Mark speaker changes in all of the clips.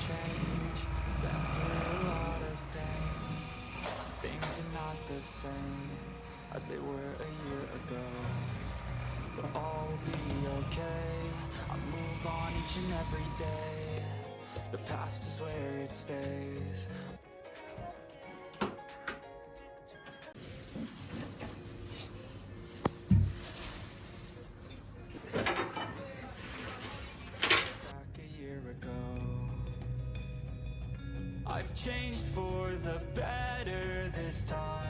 Speaker 1: change. Been through a lot of pain. Things are not the same as they were a year ago, but all will be okay. I move on each and every day. The past is where it stays. Back a year ago, I've changed for the better this time.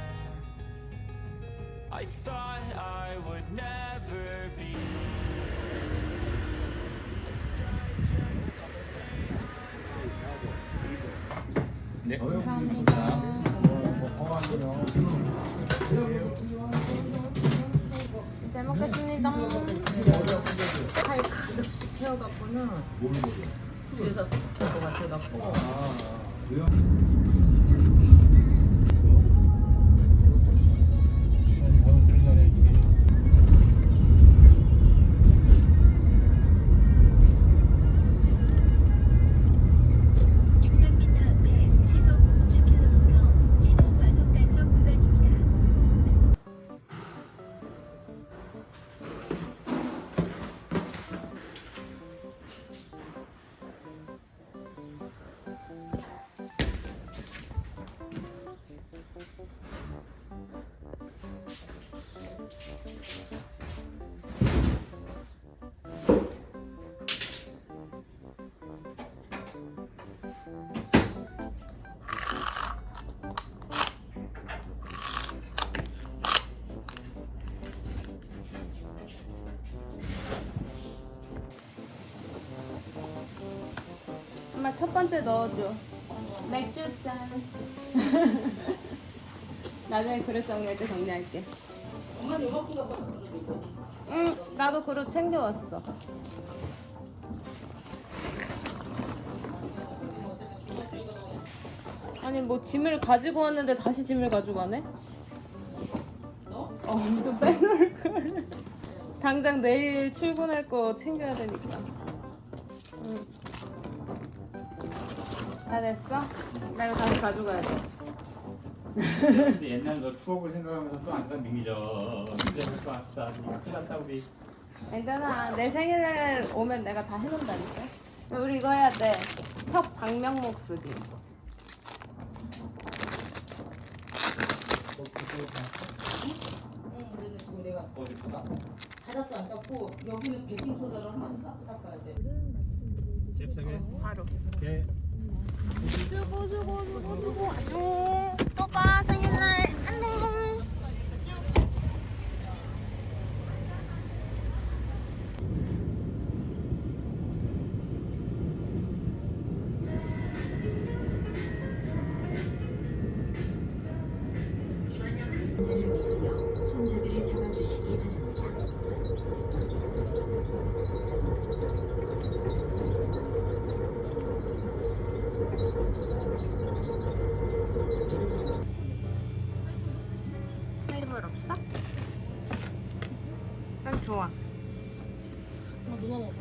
Speaker 1: I thought I would never be.
Speaker 2: 잘 먹겠습니다.
Speaker 3: 팔 가득 채워갖고는 집에서 될것 같아갖고.
Speaker 2: 엄마 첫 번째 넣어줘. 맥주 짠. 나중에 그릇 정리할 때 정리할게. 응, 나도 그릇 챙겨왔어. 아니 뭐 짐을 가지고 왔는데 다시 짐을 가져가네? 좀 빼놓을 걸. 당장 내일 출근할 거 챙겨야 되니까. 응. 다 됐어? 나 이거 다시 가져가야 돼.
Speaker 4: 근데 옛날 너 추억을 생각하면서 또 안 간 미미죠. 이제 할거 왔다. 큰일 났다 우리.
Speaker 2: 괜찮아. 내 생일날 오면 내가 다 해놓는다니까. 우리 이거 해야 돼. 첫 방명목 쓰기.
Speaker 3: 지금 내가 바닥도 안 닦고 여기는 베이킹소다를 한번 닦아야 돼.
Speaker 4: 잽싸게.
Speaker 2: 바로.
Speaker 4: 오케이.
Speaker 2: 수고. 안녕. 또 봐. 생일날. 안녕. 할인물 없어? 난 좋아.
Speaker 3: 누나 먹어.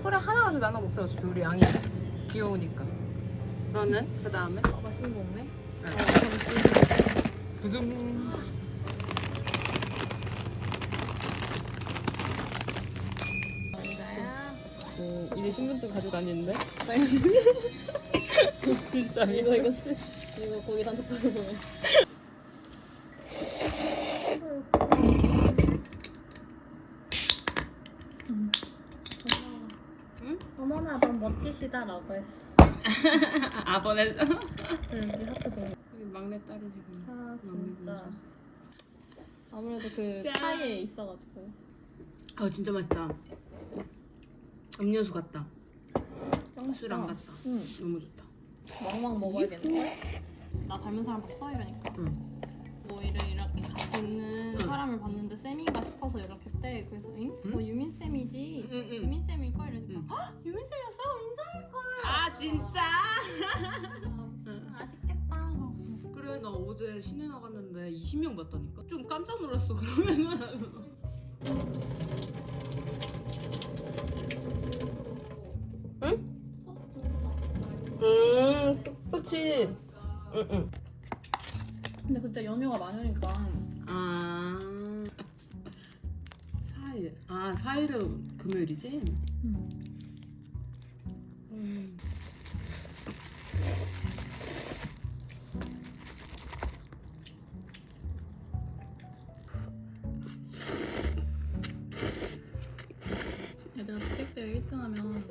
Speaker 2: 그래 하나만 더 나눠 먹자. 어차피 우리 양이 귀여우니까. 너는 그 다음에?
Speaker 3: 맛있는 거 없네.
Speaker 2: 두둥. 이제 신분증 가져다니는데? 진짜
Speaker 3: 이거 거기 단톡방에 보내.
Speaker 2: 응?
Speaker 3: 어머나 넌 멋지시다라고 했어.
Speaker 2: 아 보냈어?
Speaker 3: 응, 우리 학교 동료.
Speaker 2: 여기 막내 딸이 지금
Speaker 3: 아
Speaker 2: 막내
Speaker 3: 진짜.
Speaker 2: 공주.
Speaker 3: 아무래도 그
Speaker 2: 짠.
Speaker 3: 사이에 있어가지고.
Speaker 2: 아 진짜 맛있다. 음료수 같다.
Speaker 3: 짱
Speaker 2: 술안
Speaker 3: 맛있다.
Speaker 2: 같다.
Speaker 3: 응.
Speaker 2: 너무 좋다.
Speaker 3: 막막 먹어야겠는걸? 나 닮은 사람 봤어? 이러니까
Speaker 2: 응.
Speaker 3: 너희를 이렇게 같이 있는
Speaker 2: 응.
Speaker 3: 사람을 봤는데 쌤인가 싶어서 연락했대. 그래서 응?
Speaker 2: 응?
Speaker 3: 유민 쌤이지.
Speaker 2: 응, 응.
Speaker 3: 유민 쌤일걸? 이러니까
Speaker 2: 응.
Speaker 3: 헉! 유민 쌤이었어? 인사할걸?
Speaker 2: 아 진짜?
Speaker 3: 아쉽겠다.
Speaker 2: 그래 나 어제 시내 나갔는데 20명 봤다니까? 좀 깜짝 놀랐어 그러면은. 응? 그치. 응.
Speaker 5: 근데 그때 연휴가 많으니까
Speaker 2: 아. 4일. 아, 4일은 금요일이지?
Speaker 5: 얘들아 스택대회 1등하면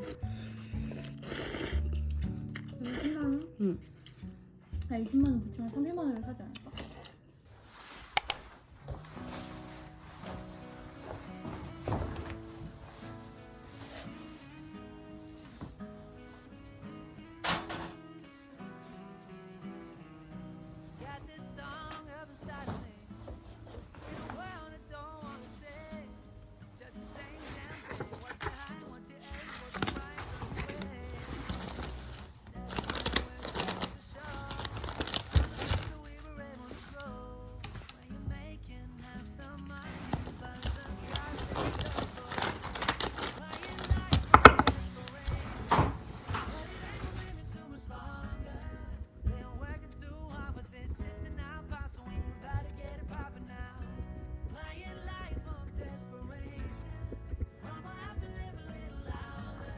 Speaker 5: 20만원?
Speaker 2: 응.
Speaker 5: 아 20만원 붙이면 30만원을 사지 않을까?
Speaker 1: Got this song up inside of me. In a world I don't wanna say. Just the same damn thing. What you hide, what you ate, what you find away. That's where it's to show. After we were able to grow. When you're making half the money, but the cost is double. Playing life on desperation. But it ain't gonna leave me too much longer. Been working too hard for this shit to not pop, so we gotta get it poppin' now. Playing life of desperation. I'ma have to live a little louder.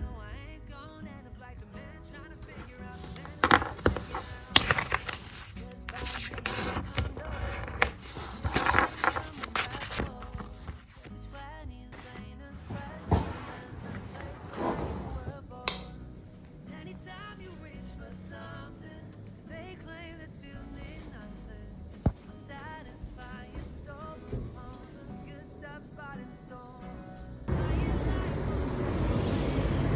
Speaker 1: No, I ain't gonna end up like the man trying to figure out the man who's trying to figure out. Just by being under. Anytime you reach for something, they claim that you need nothing. I'll satisfy your soul with all the good stuff, body and soul. Playing life on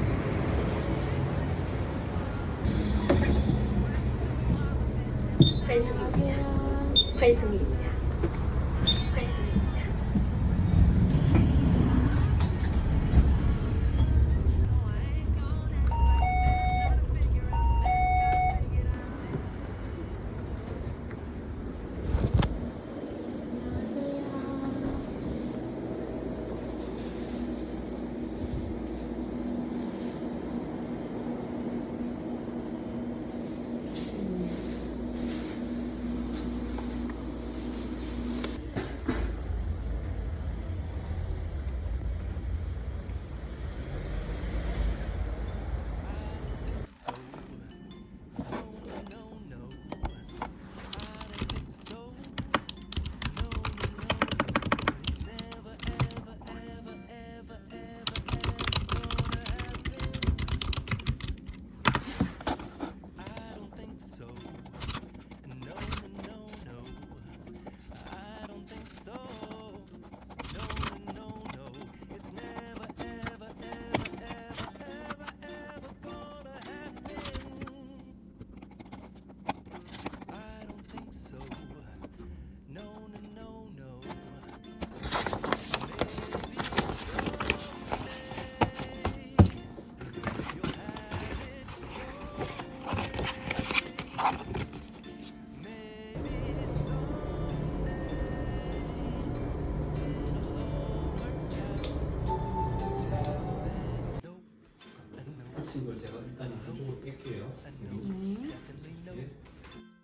Speaker 6: 친구를 제가 일단 이쪽으로 뺄게요.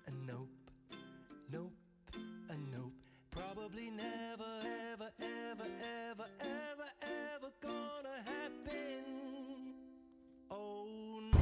Speaker 1: a nope, nope, a nope. Probably never, ever, ever, ever, ever, ever gonna happen. Oh no.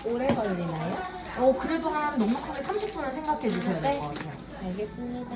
Speaker 2: 오래 걸리나요?
Speaker 7: 그래도 한 넉넉하게 30분은 생각해 주셔야 될 것 같아요.
Speaker 2: 알겠습니다.